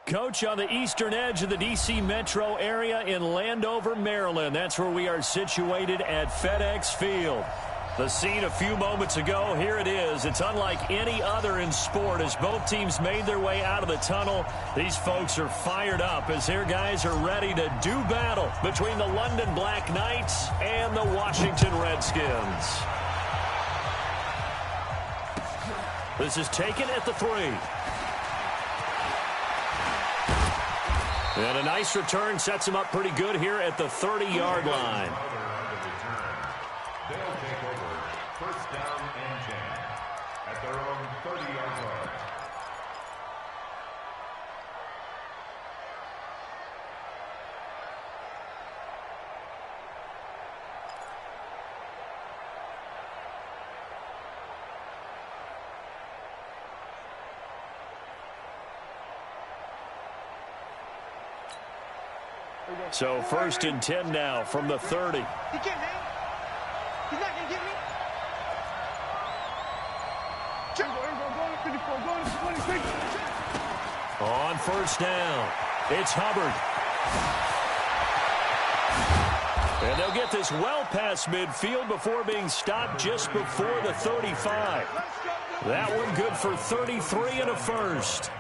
Coach, on the eastern edge of the D.C. metro area in Landover, Maryland. That's where we are situated at FedEx Field. The scene a few moments ago, here it is. It's unlike any other in sport as both teams made their way out of the tunnel. These folks are fired up as their guys are ready to do battle between the London Black Knights and the Washington Redskins. This is taken at the 3. And a nice return sets him up pretty good here at the 30-yard line. They'll take over first down and 10 at their own 30-yard line. So first and 10 now from the 30. He can't hang. He's not going to get me. On first down, it's Hubbard. And they'll get this well past midfield before being stopped just before the 35. That one good for 33 and a first.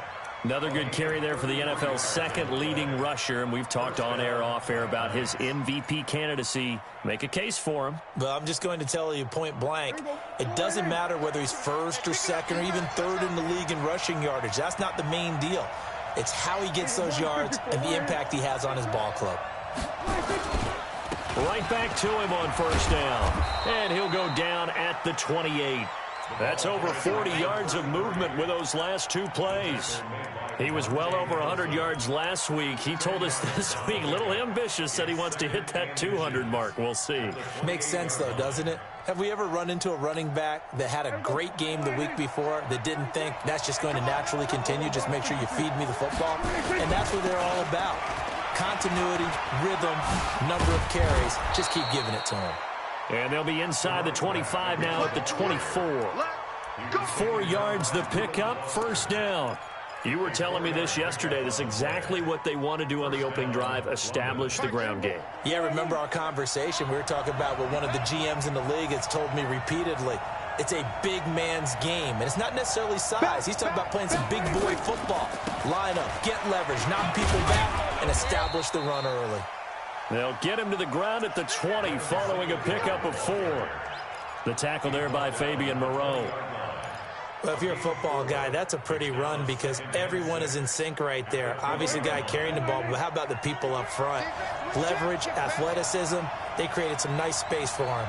Another good carry there for the NFL's second leading rusher, and we've talked on air, off air about his MVP candidacy. Make a case for him. Well, I'm just going to tell you point blank, it doesn't matter whether he's first or second or even third in the league in rushing yardage. That's not the main deal. It's how he gets those yards and the impact he has on his ball club. Right back to him on first down, and he'll go down at the 28. That's over 40 yards of movement with those last two plays. He was well over 100 yards last week. He told us this week, a little ambitious, said he wants to hit that 200 mark. We'll see. Makes sense, though, doesn't it? Have we ever run into a running back that had a great game the week before that didn't think that's just going to naturally continue? Just make sure you feed me the football. And that's what they're all about. Continuity, rhythm, number of carries. Just keep giving it to him. And they'll be inside the 25 now at the 24. 4 yards the pickup, first down. You were telling me this yesterday. This is exactly what they want to do on the opening drive, establish the ground game. Yeah, remember our conversation? We were talking about what one of the GMs in the league has told me repeatedly. It's a big man's game, and it's not necessarily size. He's talking about playing some big boy football. Line up, get leverage, knock people back, and establish the run early. They'll get him to the ground at the 20 following a pickup of 4. The tackle there by Fabian Moreau. Well, if you're a football guy, that's a pretty run because everyone is in sync right there. Obviously, the guy carrying the ball, but how about the people up front? Leverage, athleticism, they created some nice space for him.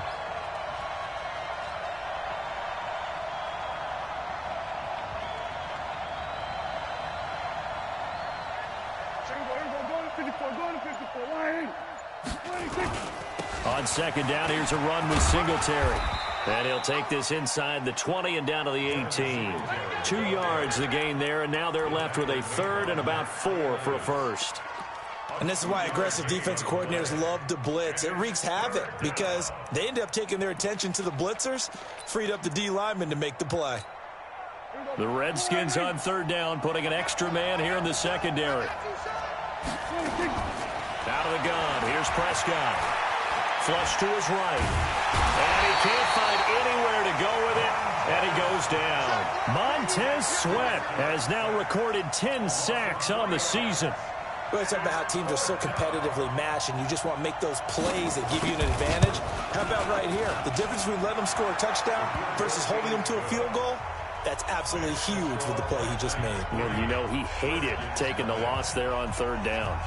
On second down, here's a run with Singletary. And he'll take this inside the 20 and down to the 18. 2 yards the gain there, and now they're left with a third and about 4 for a first. And this is why aggressive defensive coordinators love to blitz. It wreaks havoc because they end up taking their attention to the blitzers, freed up the D lineman to make the play. The Redskins on third down, putting an extra man here in the secondary. Out of the gun, here's Prescott. Flush to his right. And he can't find anywhere to go with it, and he goes down. Montez Sweat has now recorded 10 sacks on the season. We're talking about how teams are so competitively matched, and you just want to make those plays that give you an advantage. How about right here? The difference between letting them score a touchdown versus holding them to a field goal, that's absolutely huge with the play he just made. Well, you know, he hated taking the loss there on third down.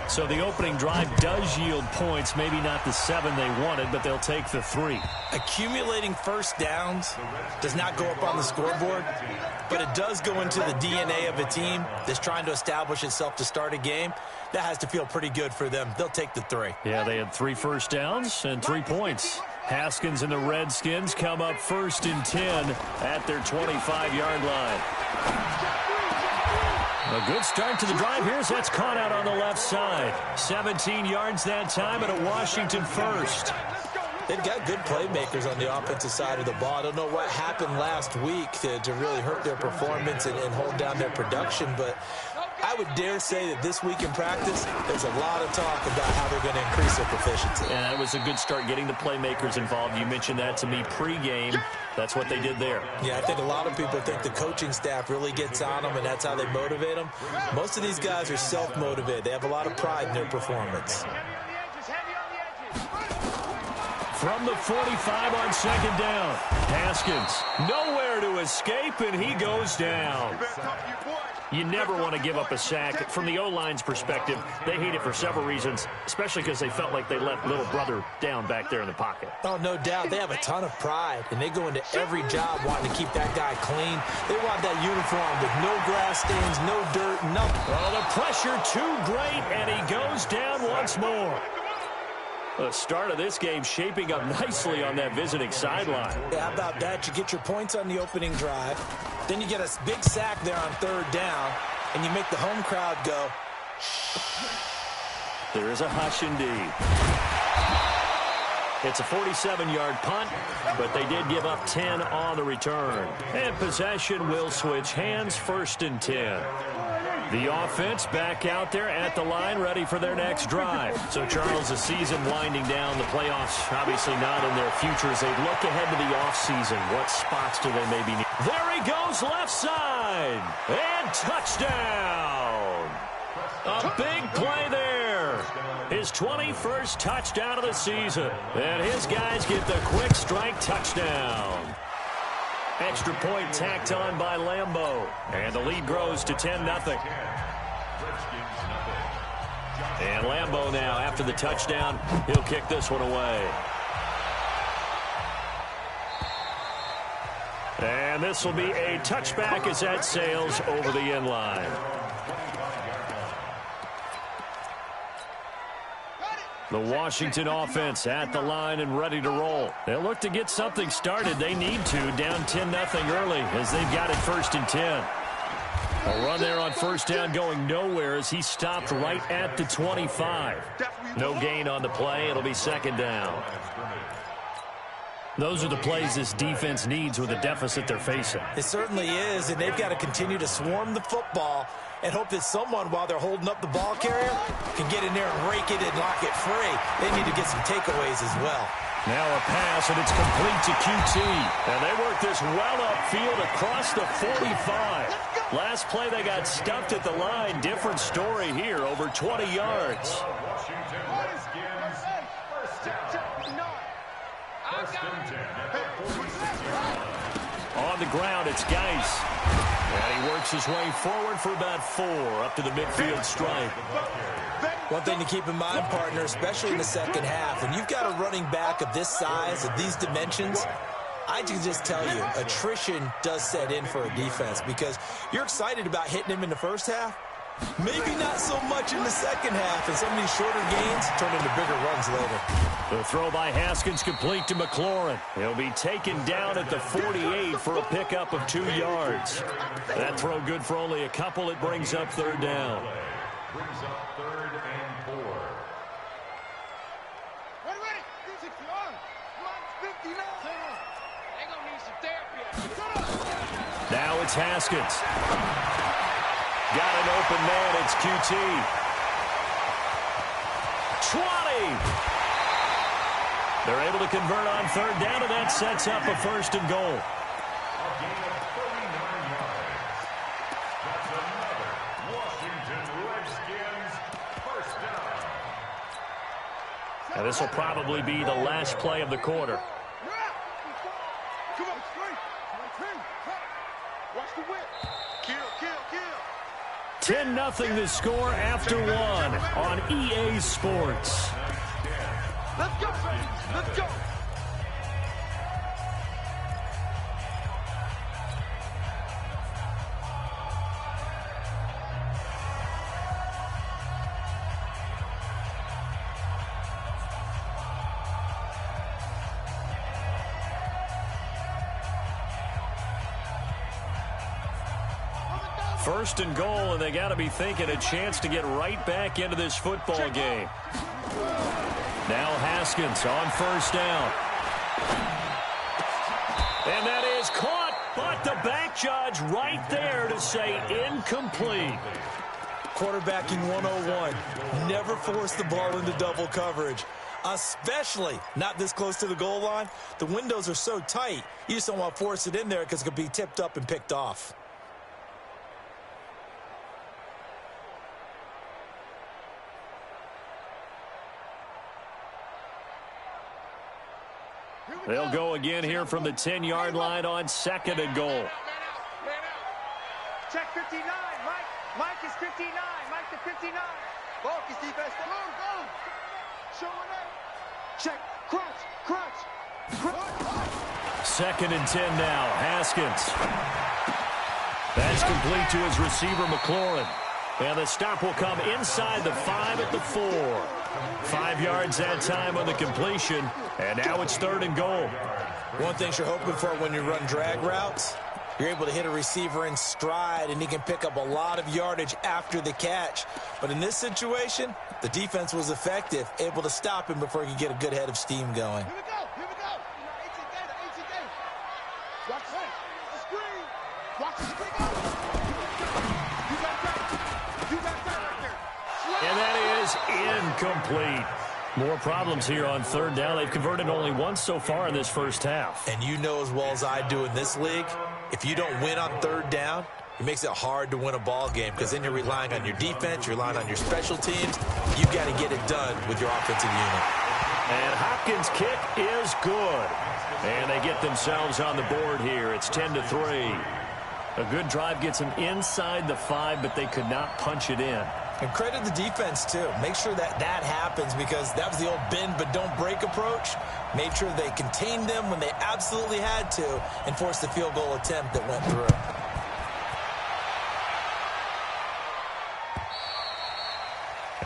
So the opening drive does yield points, maybe not the 7 they wanted, but they'll take the 3. Accumulating first downs does not go up on the scoreboard, but it does go into the DNA of a team that's trying to establish itself to start a game. That has to feel pretty good for them. They'll take the 3. Yeah, they had 3 first downs and 3 points. Haskins and the Redskins come up first and 10 at their 25-yard line. A good start to the drive here. That's caught out on the left side. 17 yards that time and a Washington first. They've got good playmakers on the offensive side of the ball. I don't know what happened last week to really hurt their performance and hold down their production, but I would dare say that this week in practice, there's a lot of talk about how they're going to increase their proficiency. And that was a good start, getting the playmakers involved. You mentioned that to me pregame. That's what they did there. Yeah, I think a lot of people think the coaching staff really gets on them, and that's how they motivate them. Most of these guys are self-motivated. They have a lot of pride in their performance. From the 45 on second down, Haskins nowhere to escape, and he goes down. You never want to give up a sack. From the O-line's perspective, they hate it for several reasons, especially because they felt like they let little brother down back there in the pocket. Oh, no doubt. They have a ton of pride, and they go into every job wanting to keep that guy clean. They want that uniform with no grass stains, no dirt, nothing. Oh, the pressure too great, and he goes down once more. The start of this game shaping up nicely on that visiting sideline. Yeah, how about that? You get your points on the opening drive. Then you get a big sack there on third down, and you make the home crowd go. There is a hush indeed. It's a 47-yard punt, but they did give up 10 on the return. And possession will switch hands, 1st and 10. The offense back out there at the line, ready for their next drive. So, Charles, the season winding down, the playoffs obviously not in their future. As they look ahead to the offseason, what spots do they maybe need? There he goes, left side, and touchdown. A big play there. His 21st touchdown of the season. And his guys get the quick strike touchdown. Extra point tacked on by Lambeau. And the lead grows to 10-0. And Lambeau now, after the touchdown, he'll kick this one away. And this will be a touchback as that sails over the end line. The Washington offense at the line and ready to roll. They'll look to get something started. They need to, down 10-0 early as they've got it 1st and 10. A run there on 1st down going nowhere as he stopped right at the 25. No gain on the play. It'll be 2nd down. Those are the plays this defense needs with the deficit they're facing. It certainly is, and they've got to continue to swarm the football and hope that someone, while they're holding up the ball carrier, can get in there and rake it and lock it free. They need to get some takeaways as well. Now a pass, and it's complete to QT. And they work this well upfield across the 45. Last play, they got stuffed at the line. Different story here, over 20 yards. On the ground, it's Geis. And he works his way forward for about 4 up to the midfield stripe. One thing to keep in mind, partner, especially in the second half, when you've got a running back of this size, of these dimensions, I can just tell you, attrition does set in for a defense because you're excited about hitting him in the first half. Maybe not so much in the second half, and some of these shorter gains turn into bigger runs later. The throw by Haskins complete to McLaurin. He'll be taken down at the 48 for a pickup of 2 yards. That throw good for only a couple. It brings up 3rd down. Brings up 3rd and 4. Ready. Use it, come on. Come on, 59. They're going to need some therapy. Now it's Haskins. Got an open man. It's QT. 20. They're able to convert on 3rd down, and that sets up a 1st and goal. A gain of 39 yards. That's another Washington Redskins 1st down. And this will probably be the last play of the quarter. Come on, straight. Watch the whip. Kill. 10-0 the score after 1 on EA Sports. Let's go, baby. Let's go. First and goal, and they got to be thinking a chance to get right back into this football game. Now Haskins on 1st down. And that is caught, but the back judge right there to say incomplete. quarterbacking 101. Never force the ball into double coverage, especially not this close to the goal line. The windows are so tight, you just don't want to force it in there because it could be tipped up and picked off. They'll go again here from the 10-yard line on 2nd and goal. Man out. Check 59. Mike is 59. Mike to 59. Bulk is defense. Go. Show it up. Check. Crunch. 2nd and 10 now. Haskins. That's complete to his receiver, McLaurin. And the stop will come inside the 5 at the 4. 5 yards that time on the completion. And now it's 3rd and goal. One thing you're hoping for when you run drag routes, you're able to hit a receiver in stride, and he can pick up a lot of yardage after the catch. But in this situation, the defense was effective, able to stop him before he could get a good head of steam going. Here we go. 18 data. Watch the screen. Watch the screen. You got that right there. And that is incomplete. More problems here on 3rd down. They've converted only once so far in this first half. And you know as well as I do in this league, if you don't win on 3rd down, it makes it hard to win a ball game because then you're relying on your defense, you're relying on your special teams. You've got to get it done with your offensive unit. And Hopkins' kick is good. And they get themselves on the board here. It's 10-3. A good drive gets them inside the 5, but they could not punch it in. And credit the defense, too. Make sure that happens because that was the old bend but don't break approach. Made sure they contained them when they absolutely had to and forced the field goal attempt that went through.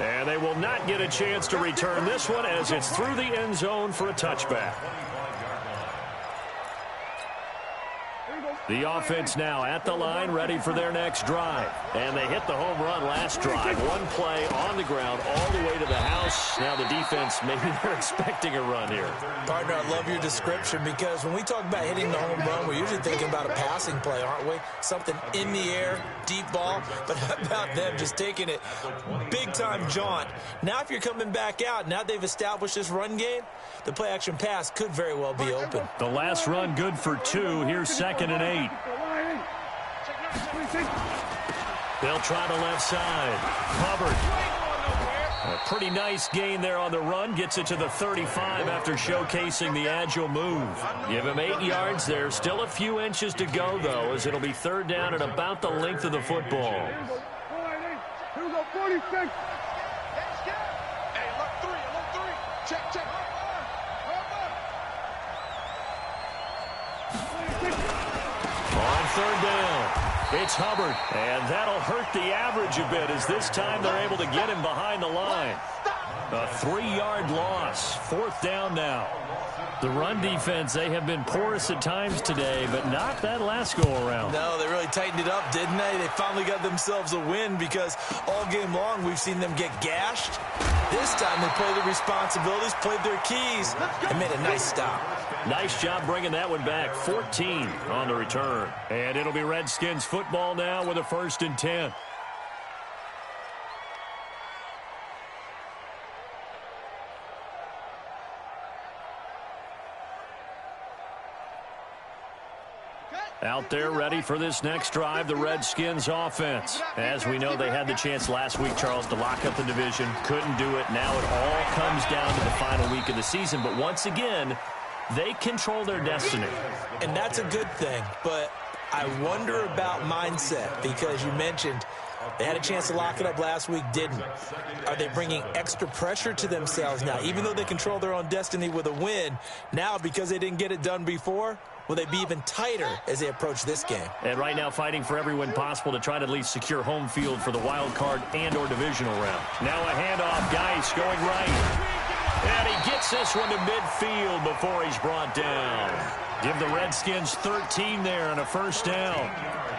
And they will not get a chance to return this one as it's through the end zone for a touchback. The offense now at the line, ready for their next drive. And they hit the home run last drive. One play on the ground all the way to the house. Now the defense, maybe they're expecting a run here. Partner, I love your description because when we talk about hitting the home run, we're usually thinking about a passing play, aren't we? Something in the air, deep ball. But how about them just taking it big-time jaunt? Now if you're coming back out, now they've established this run game, the play-action pass could very well be open. The last run good for 2. Here's 2nd and 8. They'll try the left side. Hubbard. A pretty nice gain there on the run. Gets it to the 35 after showcasing the agile move. Give him 8 yards there. Still a few inches to go, though, as it'll be 3rd down at about the length of the football. Here we go, 46. Hey, look 3. Check. On 3rd down, it's Hubbard, and that'll hurt the average a bit as this time they're able to get him behind the line. A 3-yard loss, 4th down now. The run defense, they have been porous at times today, but not that last go-around. No, they really tightened it up, didn't they? They finally got themselves a win because all game long we've seen them get gashed. This time they played their responsibilities, played their keys, and made a nice stop. Nice job bringing that one back. 14 on the return. And it'll be Redskins football now with a 1st and 10. Out there ready for this next drive, the Redskins offense. As we know, they had the chance last week, Charles, to lock up the division. Couldn't do it. Now it all comes down to the final week of the season. But once again, they control their destiny. And that's a good thing. But I wonder about mindset because you mentioned they had a chance to lock it up last week, didn't. Are they bringing extra pressure to themselves now? Even though they control their own destiny with a win, now because they didn't get it done before, will they be even tighter as they approach this game? And right now fighting for every win possible to try to at least secure home field for the wild card and or divisional round. Now a handoff, Geis going right. And he gets this one to midfield before he's brought down. Give the Redskins 13 there and a 1st down.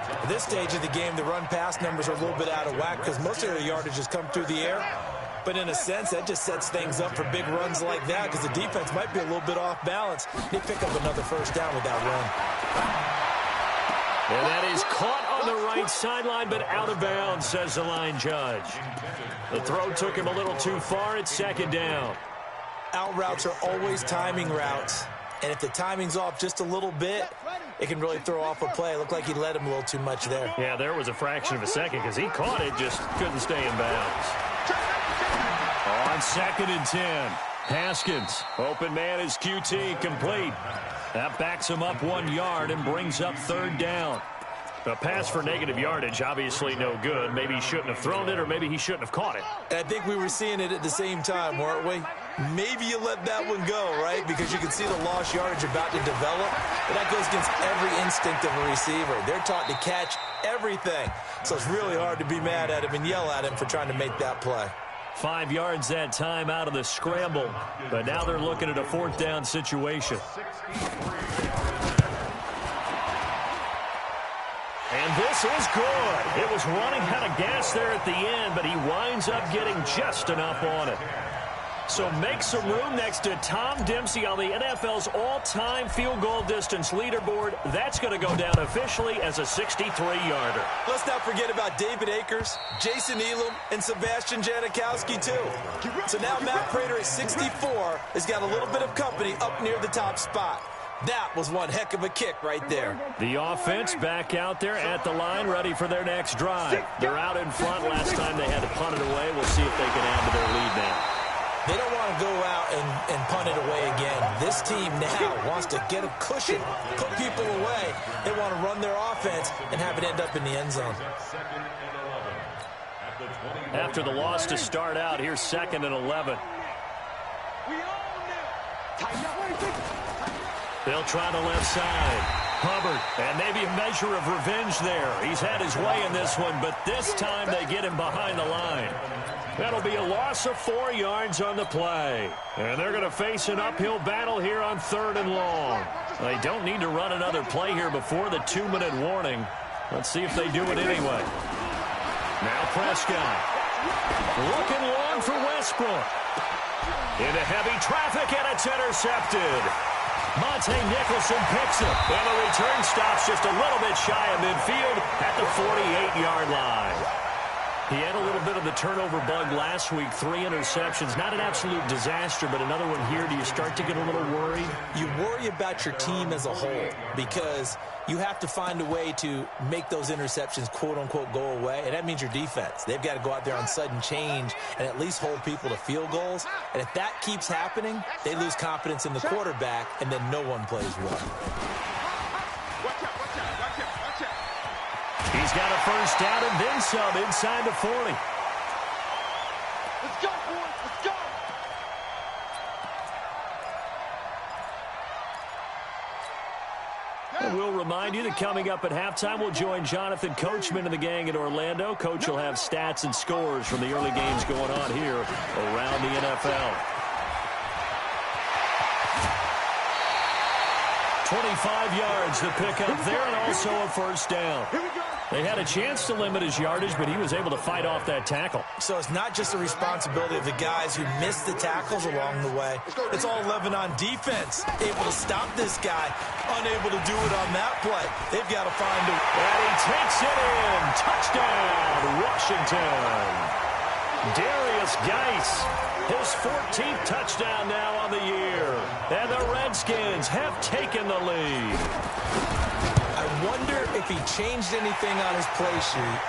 At this stage of the game, the run-pass numbers are a little bit out of whack because most of their yardage has come through the air. But in a sense, that just sets things up for big runs like that because the defense might be a little bit off balance. They pick up another 1st down with that run. And that is caught on the right sideline, but out of bounds, says the line judge. The throw took him a little too far. It's second down. Out routes are always timing routes. And if the timing's off just a little bit, it can really throw off a play. It looked like he led him a little too much there. Yeah, there was a fraction of a second because he caught it, just couldn't stay in bounds. On 2nd and 10, Haskins. Open man is QT, complete. That backs him up 1 yard and brings up 3rd down. A pass for negative yardage, obviously no good. Maybe he shouldn't have thrown it, or maybe he shouldn't have caught it. And I think we were seeing it at the same time, weren't we? Maybe you let that one go, right? Because you can see the lost yardage about to develop. But that goes against every instinct of a receiver. They're taught to catch everything. So it's really hard to be mad at him and yell at him for trying to make that play. 5 yards that time out of the scramble. But now they're looking at a 4th down situation. And this is good. It was running out of gas there at the end, but he winds up getting just enough on it. So make some room next to Tom Dempsey on the NFL's all-time field goal distance leaderboard. That's going to go down officially as a 63-yarder. Let's not forget about David Akers, Jason Elam, and Sebastian Janikowski, too. So now Matt Prater at 64 has got a little bit of company up near the top spot. That was one heck of a kick right there. The offense back out there at the line, ready for their next drive. They're out in front. Last time they had to punt it away. We'll see if they can add to their lead now. They don't want to go out and punt it away again. This team now wants to get a cushion, put people away. They want to run their offense and have it end up in the end zone. After the loss to start out, here's 2nd and 11. They'll try the left side. Hubbard, and maybe a measure of revenge there. He's had his way in this one, but this time they get him behind the line. That'll be a loss of 4 yards on the play. And they're going to face an uphill battle here on 3rd and long. They don't need to run another play here before the 2-minute warning. Let's see if they do it anyway. Now Prescott. Looking long for Westbrook. Into heavy traffic, and it's intercepted. Monte Nicholson picks it, and the return stops just a little bit shy of midfield at the 48-yard line. He had a little bit of the turnover bug last week, 3 interceptions. Not an absolute disaster, but another one here. Do you start to get a little worried? You worry about your team as a whole because you have to find a way to make those interceptions, quote-unquote, go away, and that means your defense. They've got to go out there on sudden change and at least hold people to field goals. And if that keeps happening, they lose confidence in the quarterback, and then no one plays well. He's got a 1st down and then some inside the 40. Let's go, boys. Let's go. And we'll remind you that coming up at halftime, we'll join Jonathan Coachman and the gang in Orlando. Coach will have stats and scores from the early games going on here around the NFL. 25 yards to pick up there, and also a 1st down. They had a chance to limit his yardage, but he was able to fight off that tackle. So it's not just the responsibility of the guys who missed the tackles along the way. It's all 11 on defense. Able to stop this guy, unable to do it on that play. They've got to find a... And he takes it in. Touchdown, Washington. Darius Geis, his 14th touchdown now on the year. And the Redskins have taken the lead. I wonder if he changed anything on his play sheet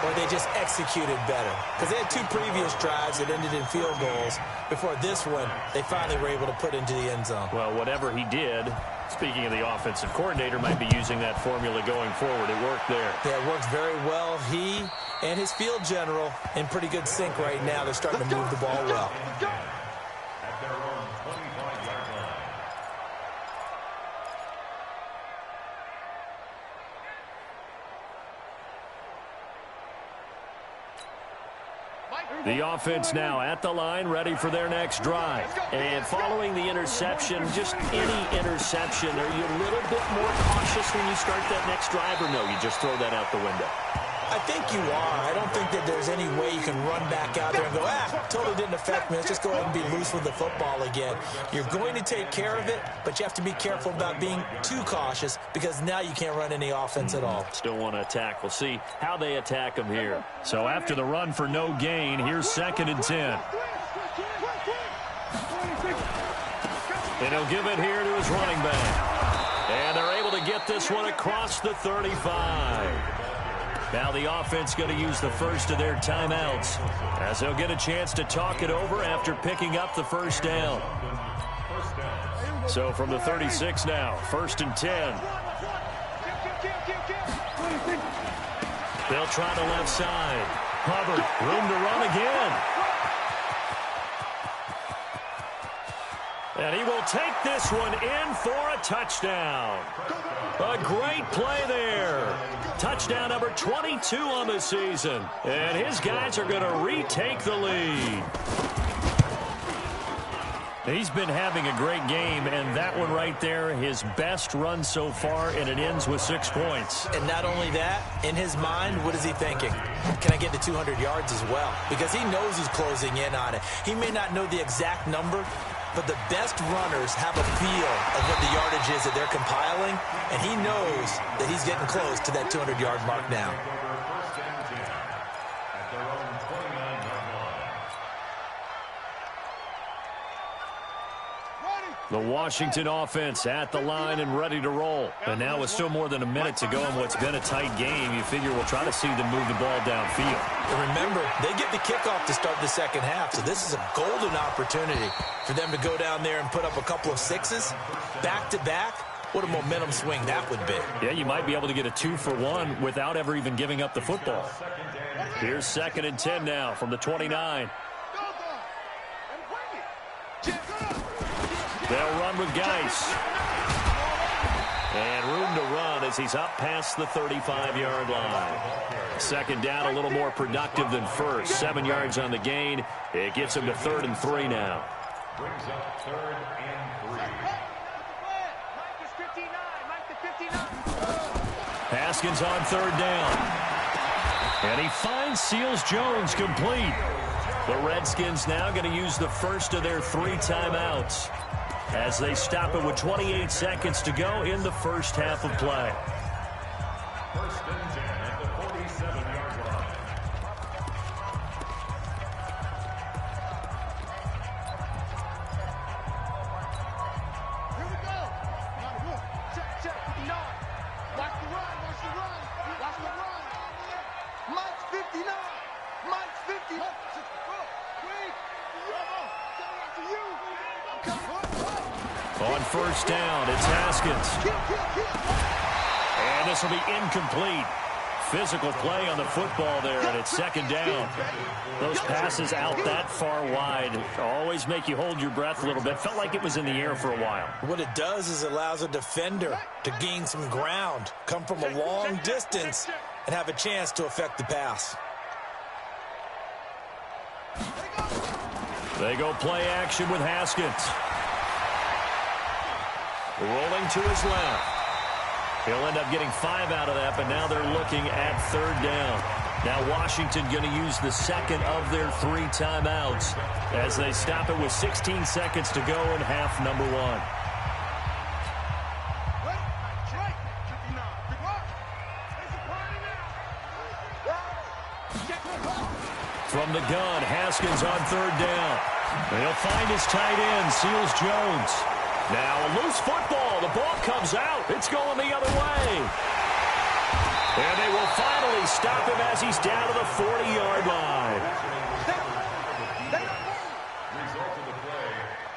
or they just executed better. Because they had 2 previous drives that ended in field goals. Before this one, they finally were able to put into the end zone. Well, whatever he did, speaking of the offensive coordinator, might be using that formula going forward. It worked there. Yeah, it worked very well. He and his field general in pretty good sync right now. They're starting to move the ball well. At their own 25-yard line. The offense now at the line, ready for their next drive. And following the interception, just any interception, are you a little bit more cautious when you start that next drive, or no, you just throw that out the window? I think you are. I don't think that there's any way you can run back out there and go, totally didn't affect me. Let's just go ahead and be loose with the football again. You're going to take care of it, but you have to be careful about being too cautious because now you can't run any offense at all. Still want to attack. We'll see how they attack him here. So after the run for no gain, here's 2nd and 10. And he'll give it here to his running back. And they're able to get this one across the 35. Now the offense going to use the first of their timeouts as they'll get a chance to talk it over after picking up the first down. So from the 36 now, 1st and 10. They'll try the left side. Hubbard, room to run again. And he will take this one in for a touchdown. A great play there. Touchdown number 22 on the season. And his guys are going to retake the lead. He's been having a great game, and that one right there, his best run so far, and it ends with 6 points. And not only that, in his mind, what is he thinking? Can I get to 200 yards as well? Because he knows he's closing in on it. He may not know the exact number, but the best runners have a feel of what the yardage is that they're compiling, and he knows that he's getting close to that 200-yard mark now. The Washington offense at the line and ready to roll. And now with still more than a minute to go in what's been a tight game, you figure we'll try to see them move the ball downfield. And remember, they get the kickoff to start the second half, so this is a golden opportunity for them to go down there and put up a couple of 6s back-to-back. What a momentum swing that would be. Yeah, you might be able to get a 2-for-1 without ever even giving up the football. Here's 2nd and 10 now from the 29. They'll run with Geis. And room to run as he's up past the 35-yard line. 2nd down, a little more productive than first. 7 yards on the gain. It gets him to 3rd and 3 now. Brings up 3rd and 3. Haskins on 3rd down. And he finds Seals-Jones complete. The Redskins now going to use the first of their 3 timeouts as they stop it with 28 seconds to go in the first half of play. 1st and 10 at the 47-yard line. Here we go. Check. No. Watch the run. Watch the run. Mike's 59. Mike's 50. On 1st down, it's Haskins. And this will be incomplete. Physical play on the football there, and it's 2nd down. Those passes out that far wide always make you hold your breath a little bit. Felt like it was in the air for a while. What it does is allows a defender to gain some ground, come from a long distance, and have a chance to affect the pass. They go play action with Haskins. Rolling to his left. He'll end up getting 5 out of that, but now they're looking at 3rd down. Now Washington going to use the 2nd of their 3 timeouts as they stop it with 16 seconds to go in half number 1. From the gun, Haskins on 3rd down. He'll find his tight end, Seals-Jones. Now a loose football. The ball comes out. It's going the other way. And they will finally stop him as he's down to the 40-yard line. Result of the play,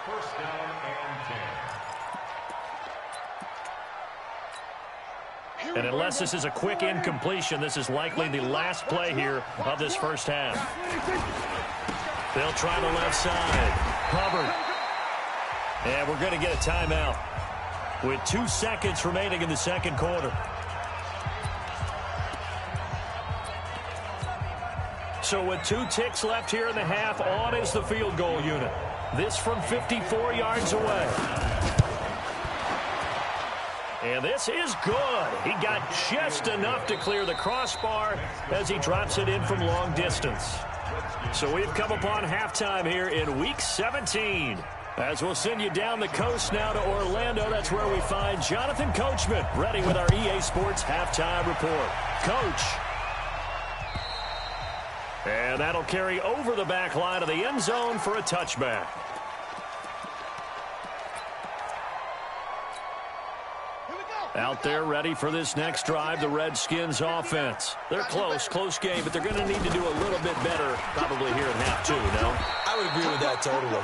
1st down and 10. And unless this is a quick incompletion, this is likely the last play here of this first half. They'll try the left side. Hubbard. And we're going to get a timeout with 2 seconds remaining in the 2nd quarter. So with 2 ticks left here in the half, on is the field goal unit. This from 54 yards away. And this is good. He got just enough to clear the crossbar as he drops it in from long distance. So we've come upon halftime here in Week 17. As we'll send you down the coast now to Orlando, that's where we find Jonathan Coachman ready with our EA Sports Halftime Report. Coach. And that'll carry over the back line of the end zone for a touchback. Out there ready for this next drive, the Redskins offense. They're close game, but they're going to need to do a little bit better probably here in half two, no? I would agree with that totally.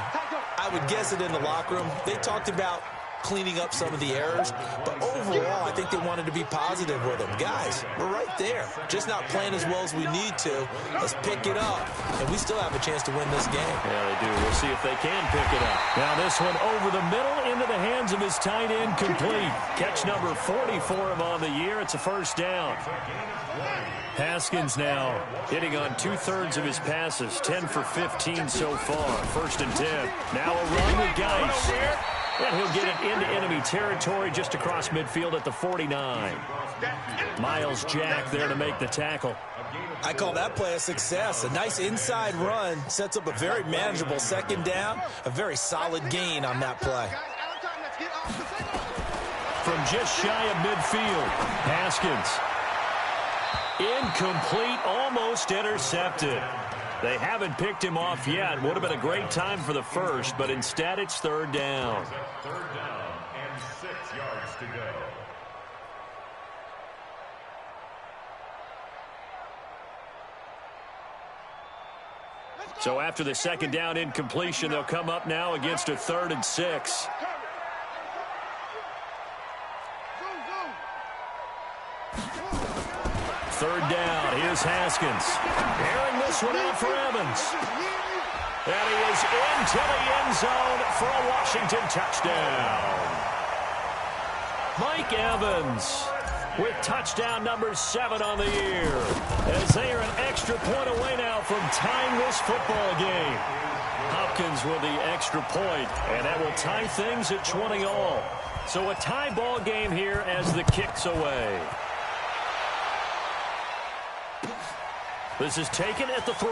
I would guess it in the locker room. They talked about cleaning up some of the errors, but overall, I think they wanted to be positive with them. Guys, we're right there. Just not playing as well as we need to. Let's pick it up, and we still have a chance to win this game. Yeah, they do. We'll see if they can pick it up. Now this one over the middle into the hands of his tight end, complete. Catch number 40 for him on the year. It's a first down. Haskins now hitting on 2/3 of his passes, 10 for 15 so far. 1st and 10. Now a run with Geis. And he'll get it into enemy territory just across midfield at the 49. Myles Jack there to make the tackle. I call that play a success. A nice inside run sets up a very manageable 2nd down. A very solid gain on that play. From just shy of midfield, Haskins. Incomplete, almost intercepted. They haven't picked him off yet. Would have been a great time for the first, but instead it's 3rd down. 3rd down and 6 yards to go. So after the 2nd down incompletion, they'll come up now against a 3rd and 6. Third down, here's Haskins. Airing this one out for Evans. And he is into the end zone for a Washington touchdown. Mike Evans with touchdown number 7 on the year. As they are an extra point away now from tying this football game. Hopkins with the extra point, and that will tie things at 20 all. So a tie ball game here as the kick's away. This is taken at the 3.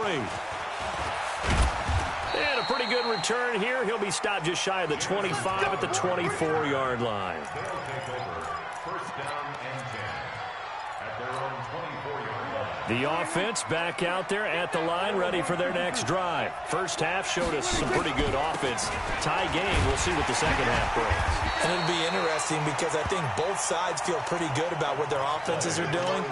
And a pretty good return here. He'll be stopped just shy of the 25 at the 24-yard line. They'll take over 1st down and 10 at their own 24-yard line. The offense back out there at the line, ready for their next drive. First half showed us some pretty good offense. Tie game, we'll see what the second half brings. And it'll be interesting because I think both sides feel pretty good about what their offenses are doing.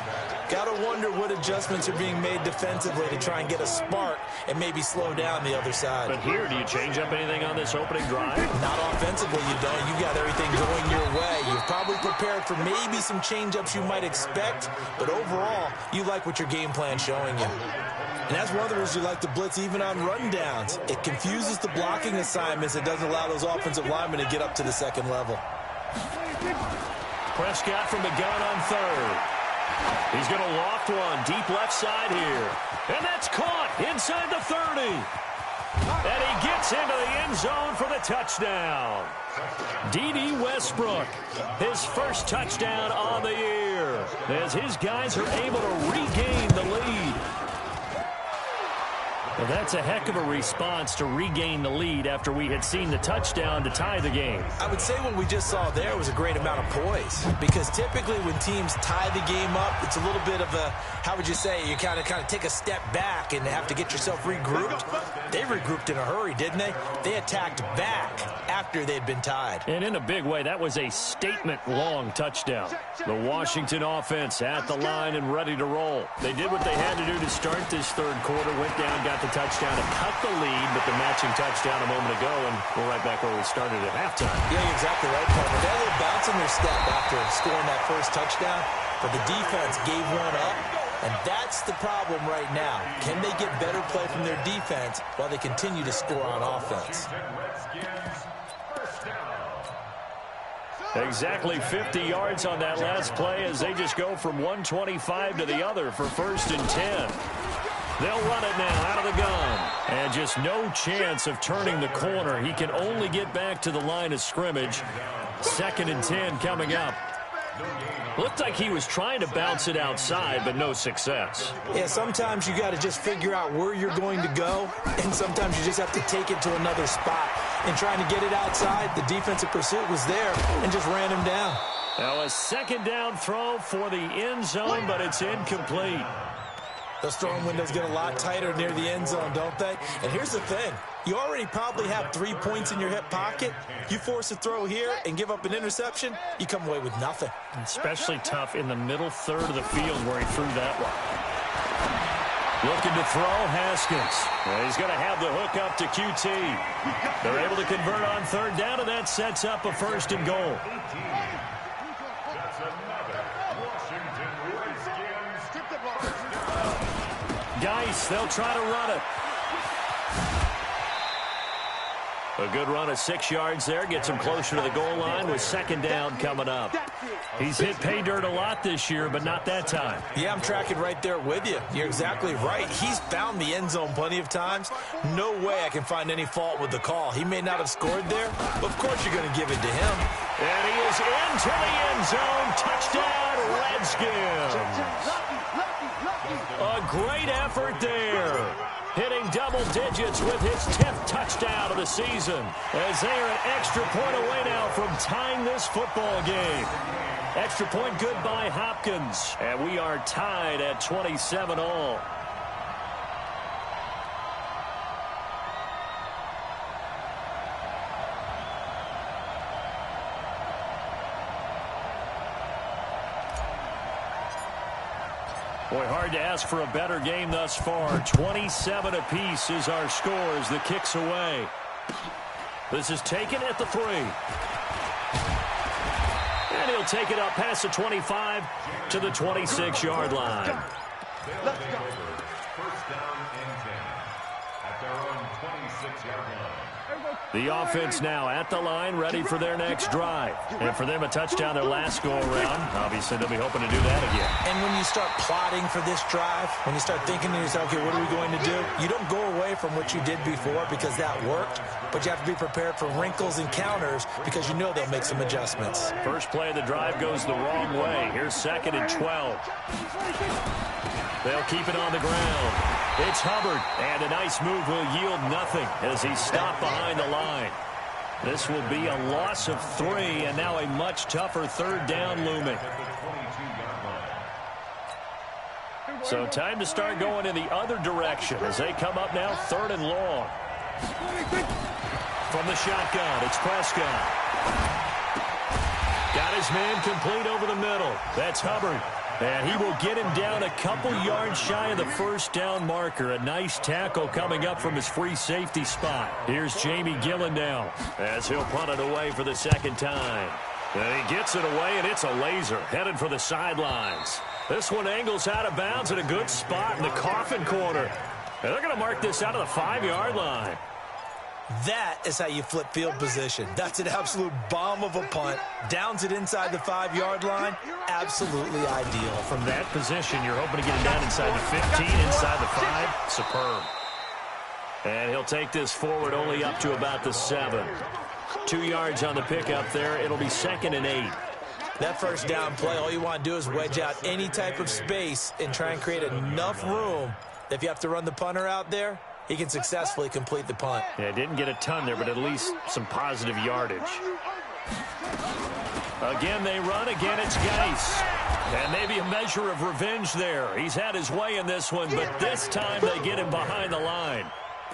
Got to wonder what adjustments are being made defensively to try and get a spark and maybe slow down the other side. But here, do you change up anything on this opening drive? Not offensively, you don't. You got everything going your way. You've probably prepared for maybe some change-ups you might expect, but overall, you like what your game plan's showing you. And that's one of the reasons you like to blitz even on rundowns. It confuses the blocking assignments. It doesn't allow those offensive linemen to get up to the 2nd level. Prescott from the gun on 3rd. He's going to loft one deep left side here. And that's caught inside the 30. And he gets into the end zone for the touchdown. D.D. Westbrook, his first touchdown on the year, as his guys are able to regain the lead. Well, that's a heck of a response to regain the lead after we had seen the touchdown to tie the game. I would say what we just saw there was a great amount of poise, because typically when teams tie the game up, it's a little bit of a, how would you say, you kind of take a step back and have to get yourself regrouped. They regrouped in a hurry, didn't they? They attacked back after they'd been tied. And in a big way, that was a statement-long touchdown. The Washington offense at the line and ready to roll. They did what they had to do to start this 3rd quarter, went down, got the touchdown to cut the lead, but the matching touchdown a moment ago, and we're right back where we started at halftime. Yeah, you're exactly right, Palmer. They had a little bounce in their step after scoring that first touchdown, but the defense gave one up, and that's the problem right now. Can they get better play from their defense while they continue to score on offense? Exactly 50 yards on that last play as they just go from 125 to the other for 1st and 10. They'll run it now out of the gun. And just no chance of turning the corner. He can only get back to the line of scrimmage. 2nd and 10 coming up. Looked like he was trying to bounce it outside, but no success. Yeah, sometimes you got to just figure out where you're going to go, and sometimes you just have to take it to another spot. And trying to get it outside, the defensive pursuit was there and just ran him down. Now a second down throw for the end zone, but it's incomplete. Those throwing windows get a lot tighter near the end zone, don't they? And here's the thing. You already probably have 3 points in your hip pocket. You force a throw here and give up an interception, you come away with nothing. Especially tough in the middle third of the field where he threw that one. Looking to throw, Haskins. And he's going to have the hook up to QT. They're able to convert on third down, and that sets up a first and goal. Geis, they'll try to run it. A good run of 6 yards there. Gets him closer to the goal line with second down coming up. He's hit pay dirt a lot this year, but not that time. Yeah, I'm tracking right there with you. You're exactly right. He's found the end zone plenty of times. No way I can find any fault with the call. He may not have scored there, but of course you're going to give it to him. And he is into the end zone. Touchdown, Redskins. A great effort there. Hitting double digits with his 10th touchdown of the season. As they are an extra point away now from tying this football game. Extra point good by Hopkins. And we are tied at 27 all. Boy, hard to ask for a better game thus far. 27 apiece is our score as the kick's away. This is taken at the 3. And he'll take it up past the 25 to the 26-yard line. Let's go. First down and 10 at their own 26-yard line. The offense now at the line, ready for their next drive. And for them, a touchdown their last go-around. Obviously, they'll be hoping to do that again. And when you start plotting for this drive, when you start thinking to yourself, okay, what are we going to do? You don't go away from what you did before because that worked, but you have to be prepared for wrinkles and counters because you know they'll make some adjustments. First play of the drive goes the wrong way. Here's 2nd and 12. They'll keep it on the ground. It's Hubbard, and a nice move will yield nothing as he's stopped behind the line. This will be a loss of 3, and now a much tougher third down looming. So time to start going in the other direction as they come up now 3rd and long. From the shotgun, it's Prescott. Got his man complete over the middle. That's Hubbard. And he will get him down a couple yards shy of the first down marker. A nice tackle coming up from his free safety spot. Here's Jamie Gillen now as he'll punt it away for the second time. And he gets it away, and it's a laser headed for the sidelines. This one angles out of bounds at a good spot in the coffin corner. And they're going to mark this out of the 5-yard line. That is how you flip field position. That's an absolute bomb of a punt. Downs it inside the 5-yard line. Absolutely ideal. From that position, you're hoping to get it down inside the 15, inside the 5. Superb. And he'll take this forward only up to about the 7. 2 yards on the pickup there. It'll be 2nd and 8. That first down play, all you want to do is wedge out any type of space and try and create enough room that if you have to run the punter out there, he can successfully complete the punt. Yeah, didn't get a ton there, but at least some positive yardage. Again, they run. Again, it's Geis. And maybe a measure of revenge there. He's had his way in this one, but this time they get him behind the line.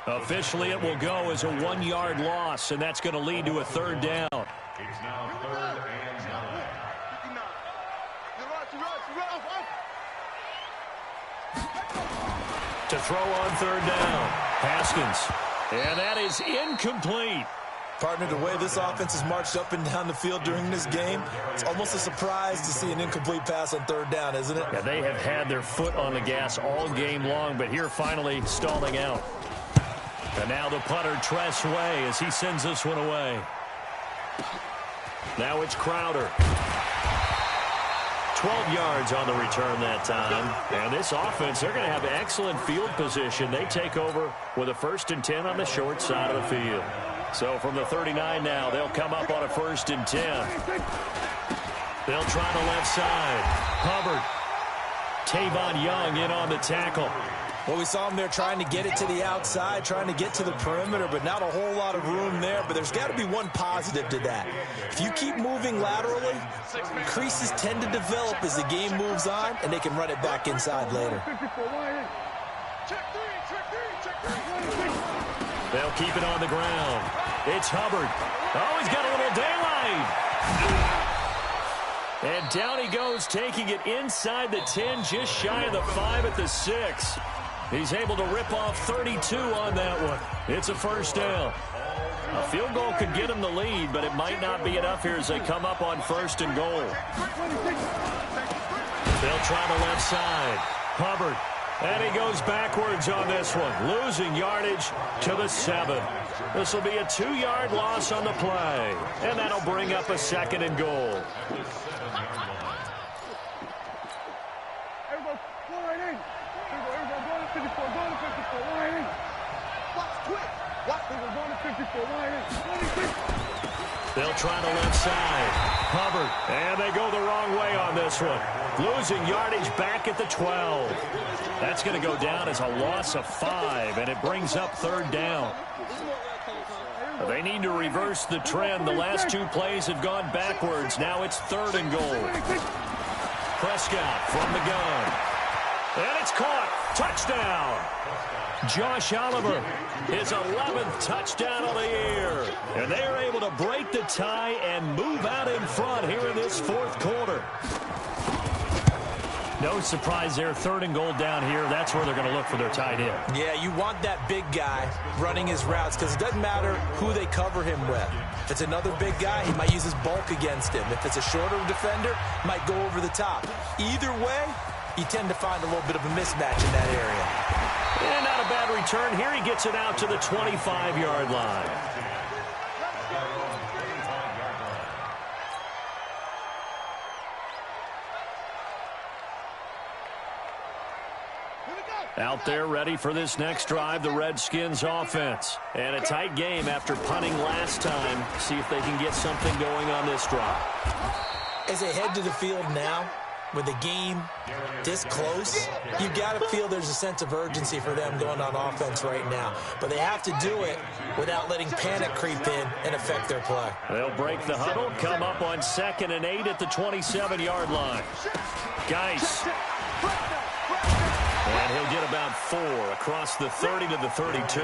Officially, it will go as a 1-yard loss, and that's going to lead to a 3rd down. It's now 3rd and 9. To throw on 3rd down. Haskins. And that is incomplete. Partner, the way this offense has marched up and down the field during this game, it's almost a surprise to see an incomplete pass on 3rd down, isn't it? Yeah, they have had their foot on the gas all game long, but here finally stalling out. And now the punter, Tress Way, as he sends this one away. Now it's Crowder. 12 yards on the return that time. And this offense, they're going to have excellent field position. They take over with a 1st and 10 on the short side of the field. So from the 39 now, they'll come up on a 1st and 10. They'll try the left side. Hubbard. Tavon Young in on the tackle. Well, we saw him there trying to get it to the outside, trying to get to the perimeter, but not a whole lot of room there. But there's got to be one positive to that. If you keep moving laterally, creases tend to develop as the game moves on, and they can run it back inside later. They'll keep it on the ground. It's Hubbard. Oh, he's got a little daylight. And down he goes, taking it inside the 10, just shy of the 5 at the 6. He's able to rip off 32 on that one. It's a first down. A field goal could get him the lead, but it might not be enough here as they come up on 1st and goal. They'll try the left side. Hubbard. And he goes backwards on this one, losing yardage to the 7. This will be a 2-yard loss on the play, and that'll bring up a 2nd and goal. They'll try the left side. Hubbard. And they go the wrong way on this one. Losing yardage back at the 12. That's going to go down as a loss of 5, and it brings up 3rd down. They need to reverse the trend. The last 2 plays have gone backwards. Now it's 3rd and goal. Prescott from the gun. And it's caught. Touchdown. Josh Oliver, his 11th touchdown of the year. And they are able to break the tie and move out in front here in this 4th quarter. No surprise there, 3rd and goal down here. That's where they're going to look for their tight end. Yeah, you want that big guy running his routes because it doesn't matter who they cover him with. If it's another big guy, he might use his bulk against him. If it's a shorter defender, might go over the top. Either way, you tend to find a little bit of a mismatch in that area. And not a bad return. Here he gets it out to the 25-yard line. Out there ready for this next drive, the Redskins offense. And a tight game after punting last time. See if they can get something going on this drive. As they head to the field now, with the game this close, you've got to feel there's a sense of urgency for them going on offense right now. But they have to do it without letting panic creep in and affect their play. They'll break the huddle, come up on 2nd and 8 at the 27-yard line. Geis. And he'll get about 4 across the 30 to the 32.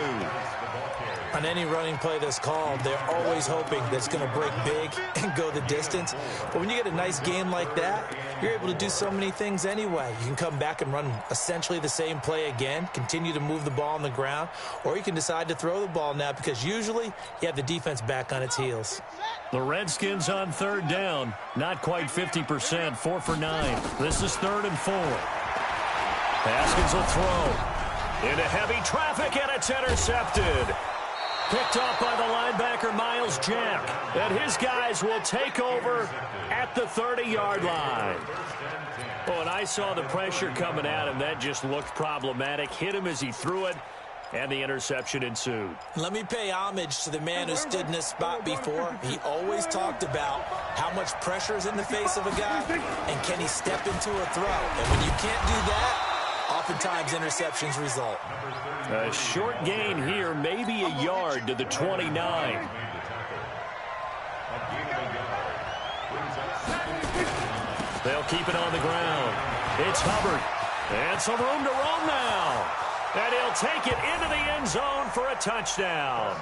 On any running play that's called, they're always hoping that it's going to break big and go the distance. But when you get a nice game like that, you're able to do so many things anyway. You can come back and run essentially the same play again, continue to move the ball on the ground, or you can decide to throw the ball now because usually you have the defense back on its heels. The Redskins on 3rd down, not quite 50%, 4 for 9. This is 3rd and 4. Haskins will throw into heavy traffic, and it's intercepted. Picked off by the linebacker, Miles Jack. And his guys will take over at the 30-yard line. Oh, and I saw the pressure coming at him. That just looked problematic. Hit him as he threw it, and the interception ensued. Let me pay homage to the man who stood in this spot before. He always talked about how much pressure is in the face of a guy, and can he step into a throw. And when you can't do that, oftentimes interceptions result. A short gain here, maybe a yard to the 29. They'll keep it on the ground. It's Hubbard. And some room to roam now. And he'll take it into the end zone for a touchdown.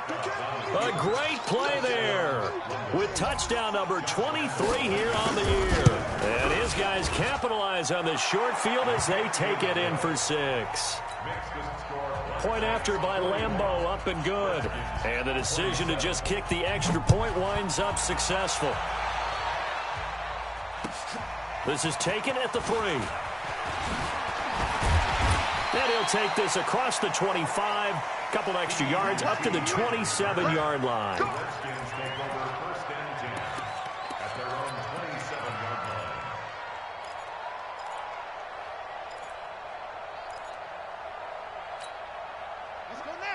A great play there with touchdown number 23 here on the year. And his guys capitalize on the short field as they take it in for 6. Point after by Lambeau, up and good. And the decision to just kick the extra point winds up successful. This is taken at the 3. And he'll take this across the 25, couple extra yards up to the 27-yard line.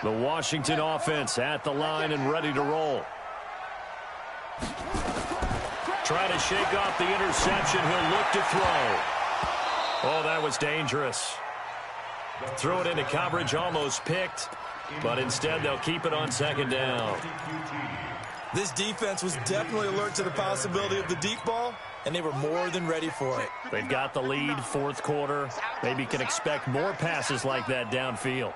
The Washington offense at the line and ready to roll. Trying to shake off the interception. He'll look to throw. Oh, that was dangerous. Threw it into coverage, almost picked. But instead, they'll keep it on second down. This defense was definitely alert to the possibility of the deep ball, and they were more than ready for it. They've got the lead, fourth quarter. Maybe can expect more passes like that downfield.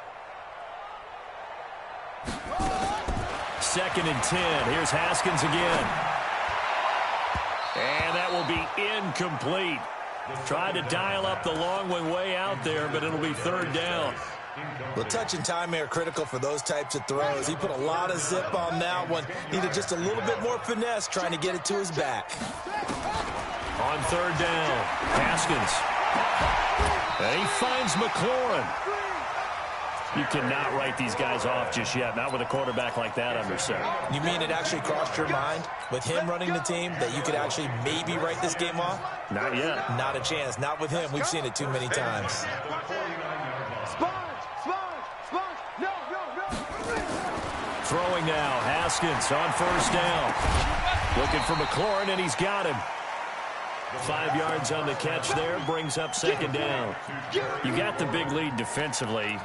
2nd and 10. Here's Haskins again. And that will be incomplete. Tried to dial up the long one way out there, but it'll be 3rd down. Well, touch and time are critical for those types of throws. He put a lot of zip on that one. Needed just a little bit more finesse trying to get it to his back. On 3rd down, Haskins. And he finds McLaurin. You cannot write these guys off just yet, not with a quarterback like that under center. You mean it actually crossed your mind with him running the team that you could actually maybe write this game off? Not yet. Not a chance. Not with him. We've seen it too many times. Throwing now, Haskins on 1st down. Looking for McLaurin, and he's got him. 5 yards on the catch there, brings up 2nd down. You got the big lead defensively,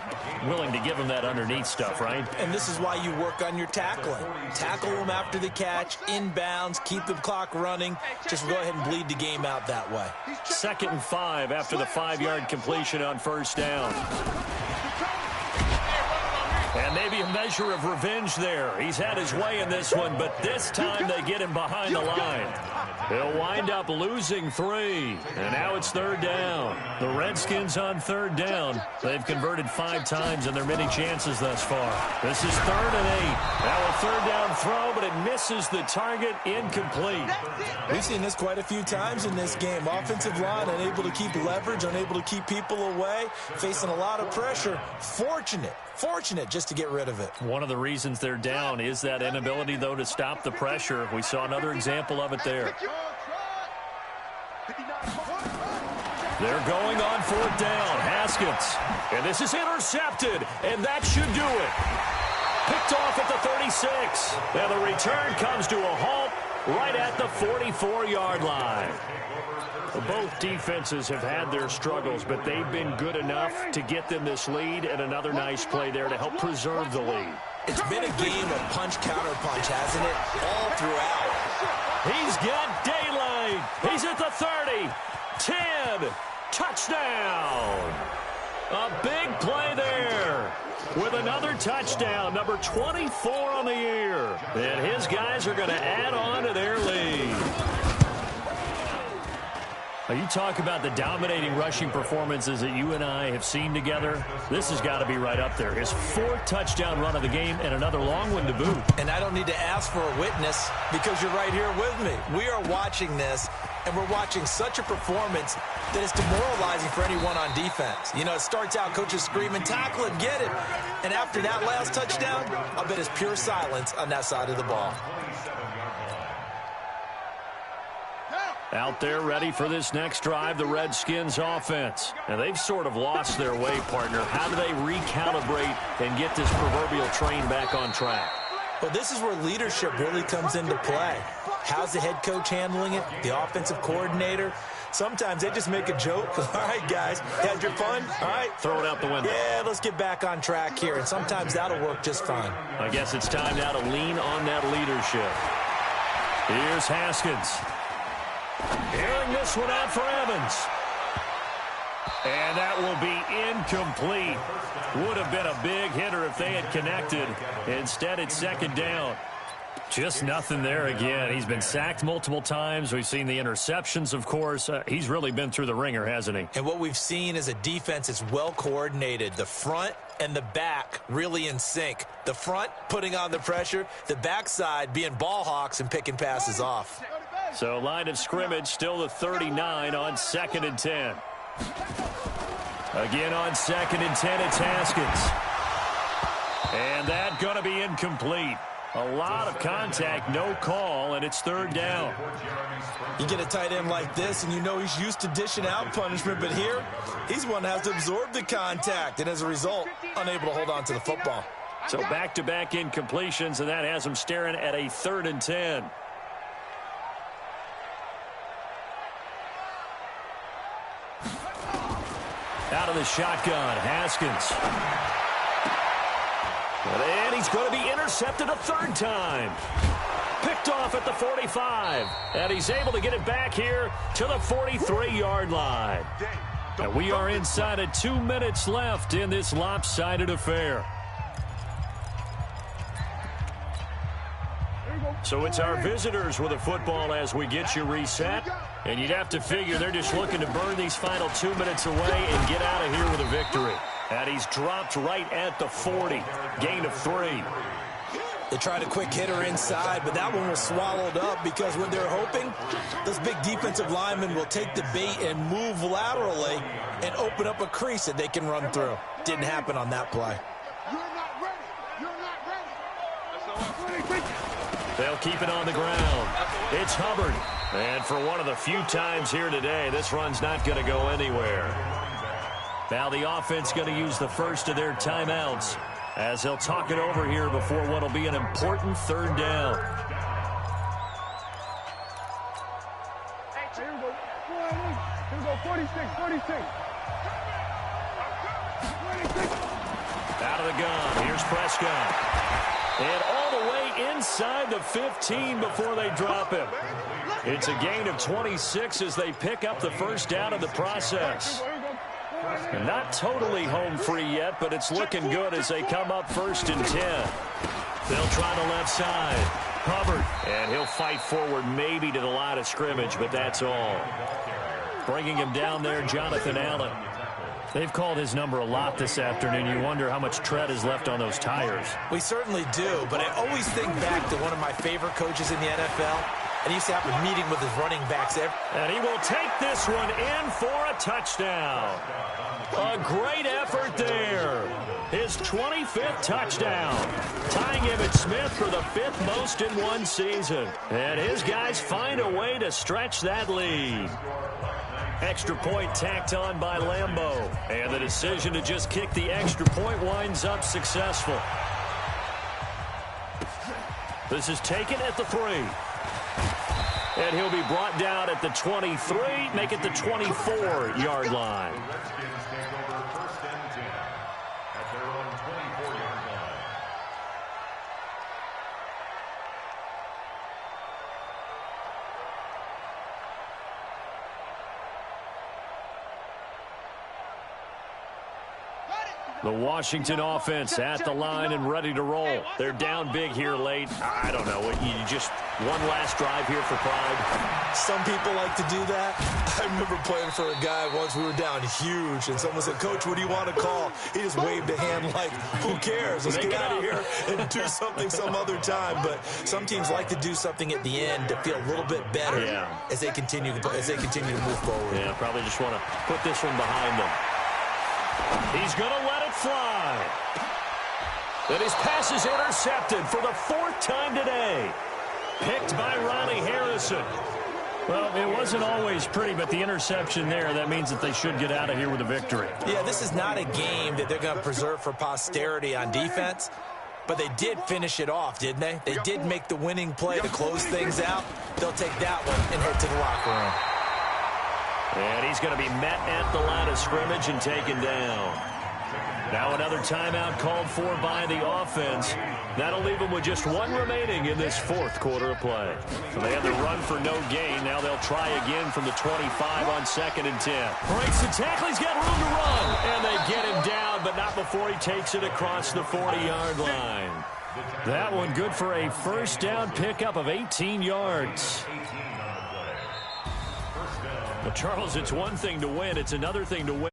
willing to give him that underneath stuff, right? And this is why you work on your tackling. Tackle them after the catch, inbounds, keep the clock running. Just go ahead and bleed the game out that way. 2nd and 5 after the 5-yard completion on 1st down. And maybe a measure of revenge there. He's had his way in this one, but this time they get him behind the line. He'll wind up losing 3. And now it's 3rd down. The Redskins on 3rd down. They've converted 5 times in their many chances thus far. This is 3rd and 8. Now a 3rd down throw, but it misses the target, incomplete. We've seen this quite a few times in this game. Offensive line unable to keep leverage, unable to keep people away, facing a lot of pressure. Fortunate just to get rid of it. One of the reasons they're down is that inability, though, to stop the pressure. We saw another example of it there. They're going on 4th down. Haskins. And this is intercepted, and that should do it. Picked off at the 36. And the return comes to a halt right at the 44-yard line. Both defenses have had their struggles, but they've been good enough to get them this lead, and another nice play there to help preserve the lead. It's been a game of punch-counter-punch, hasn't it? All throughout. He's got daylight. He's at the 30. 10. Touchdown. A big play there with another touchdown, number 24 on the year. And his guys are going to add on to their lead. You talk about the dominating rushing performances that you and I have seen together. This has got to be right up there. His 4th touchdown run of the game and another long one to boot. And I don't need to ask for a witness because you're right here with me. We are watching this, and we're watching such a performance that it's demoralizing for anyone on defense. You know, it starts out, coaches screaming, tackle it, get it. And after that last touchdown, I bet it's pure silence on that side of the ball. Out there ready for this next drive, the Redskins offense. And they've sort of lost their way, partner. How do they recalibrate and get this proverbial train back on track? Well, this is where leadership really comes into play. How's the head coach handling it? The offensive coordinator? Sometimes they just make a joke. All right, guys, had your fun? All right. Throw it out the window. Yeah, let's get back on track here. And sometimes that'll work just fine. I guess it's time now to lean on that leadership. Here's Haskins. Hearing this one out for Evans. And that will be incomplete. Would have been a big hitter if they had connected. Instead, it's 2nd down. Just nothing there again. He's been sacked multiple times. We've seen the interceptions, of course. He's really been through the ringer, hasn't he? And what we've seen is a defense that's well coordinated. The front and the back really in sync. The front putting on the pressure. The backside being ball hawks and picking passes off. So line of scrimmage still the 39 on 2nd and 10. Again on 2nd and 10, it's Haskins. And that going to be incomplete. A lot of contact, no call, and it's 3rd down. You get a tight end like this, and you know he's used to dishing out punishment, but here, he's one that has to absorb the contact, and as a result, unable to hold on to the football. So back-to-back incompletions, and that has him staring at a 3rd and 10. the shotgun. Haskins. And he's going to be intercepted a third time. Picked off at the 45. And he's able to get it back here to the 43-yard line. And we are inside of 2 minutes left in this lopsided affair. So it's our visitors with the football as we get you reset. And you'd have to figure they're just looking to burn these final 2 minutes away and get out of here with a victory. And he's dropped right at the 40. Gain of 3. They tried a quick hitter inside, but that one was swallowed up because when they're hoping, those big defensive linemen will take the bait and move laterally and open up a crease that they can run through. Didn't happen on that play. You're not ready. You're not ready. They'll keep it on the ground. It's Hubbard. And for one of the few times here today, this run's not going to go anywhere. Now the offense going to use the first of their timeouts as they'll talk it over here before what will be an important third down. Here we go. Here we go. 46. Out of the gun. Here's Prescott. And all the way inside the 15 before they drop him. It's a gain of 26 as they pick up the first down in the process. Not totally home free yet, but it's looking good as they come up 1st and 10. They'll try the left side. Hubbard. And he'll fight forward maybe to the line of scrimmage, but that's all. Bringing him down there, Jonathan Allen. They've called his number a lot this afternoon. You wonder how much tread is left on those tires. We certainly do, but I always think back to one of my favorite coaches in the NFL, and he used to have a meeting with his running backs. And he will take this one in for a touchdown. A great effort there. His 25th touchdown. Tying Emmitt Smith for the 5th most in one season. And his guys find a way to stretch that lead. Extra point tacked on by Lambeau. And the decision to just kick the extra point winds up successful. This is taken at the 3. And he'll be brought down at the 23, make it the 24-yard line. Redskins take over 1st and 10 at their own 24-yard line. The Washington offense at the line and ready to roll. They're down big here late. I don't know. You just one last drive here for pride. Some people like to do that. I remember playing for a guy once. We were down huge, and someone said, "Coach, what do you want to call?" He just waved a hand like, "Who cares? Let's get out of here and do something some other time." But some teams like to do something at the end to feel a little bit better as they continue to move forward. Yeah, probably just want to put this one behind them. He's going to let it fly. And his pass is intercepted for the 4th time today. Picked by Ronnie Harrison. Well, it wasn't always pretty, but the interception there, that means that they should get out of here with a victory. Yeah, this is not a game that they're going to preserve for posterity on defense, but they did finish it off, didn't they? They did make the winning play to close things out. They'll take that one and head to the locker room. And he's going to be met at the line of scrimmage and taken down. Now another timeout called for by the offense. That'll leave them with just one remaining in this 4th quarter of play. So they had the run for no gain. Now they'll try again from the 25 on 2nd and 10. Breaks the tackle. He's got room to run. And they get him down, but not before he takes it across the 40-yard line. That one good for a first down pickup of 18 yards. Well, Charles, it's one thing to win. It's another thing to win.